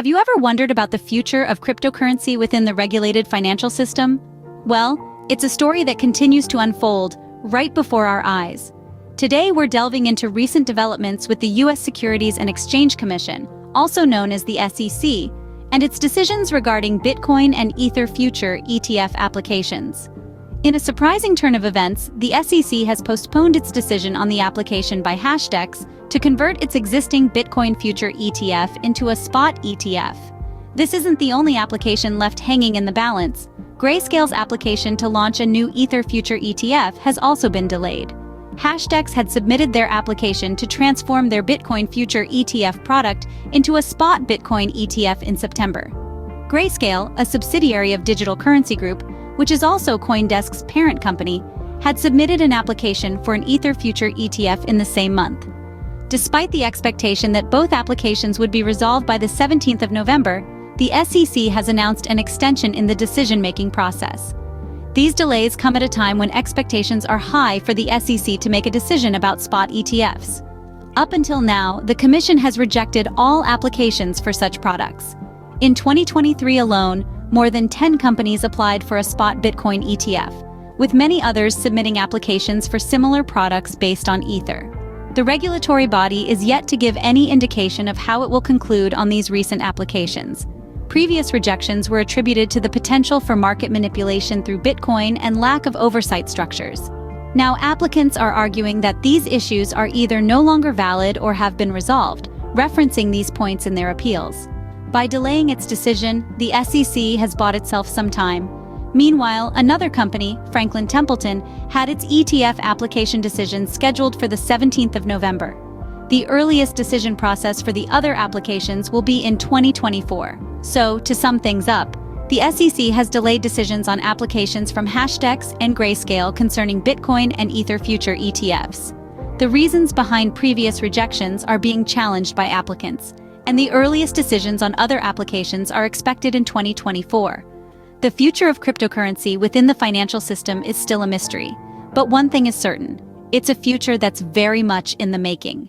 Have you ever wondered about the future of cryptocurrency within the regulated financial system? Well, it's a story that continues to unfold right before our eyes. Today, we're delving into recent developments with the U.S. Securities and Exchange Commission, also known as the SEC, and its decisions regarding Bitcoin and Ether future ETF applications. In a surprising turn of events, the SEC has postponed its decision on the application by HashDex to convert its existing Bitcoin future ETF into a spot ETF. This isn't the only application left hanging in the balance. Grayscale's application to launch a new Ether future ETF has also been delayed. HashDex had submitted their application to transform their Bitcoin future ETF product into a spot Bitcoin ETF in September. Grayscale, a subsidiary of Curency Group, which is also CoinDesk's parent company, had submitted an application for an Ether future ETF in the same month. Despite the expectation that both applications would be resolved by the 17th of November, the SEC has announced an extension in the decision-making process. These delays come at a time when expectations are high for the SEC to make a decision about spot ETFs. Up until now, the Commission has rejected all applications for such products. In 2023 alone, more than 10 companies applied for a spot Bitcoin ETF, with many others submitting applications for similar products based on Ether. The regulatory body is yet to give any indication of how it will conclude on these recent applications. Previous rejections were attributed to the potential for market manipulation through Bitcoin and lack of oversight structures. Now, applicants are arguing that these issues are either no longer valid or have been resolved, referencing these points in their appeals. By delaying its decision, the SEC has bought itself some time. Meanwhile, another company, Franklin Templeton, had its ETF application decision scheduled for the 17th of November. The earliest decision process for the other applications will be in 2024. So, to sum things up, the SEC has delayed decisions on applications from HashDex and Grayscale concerning Bitcoin and Ether future ETFs. The reasons behind previous rejections are being challenged by applicants, and the earliest decisions on other applications are expected in 2024. The future of cryptocurrency within the financial system is still a mystery, but one thing is certain: it's a future that's very much in the making.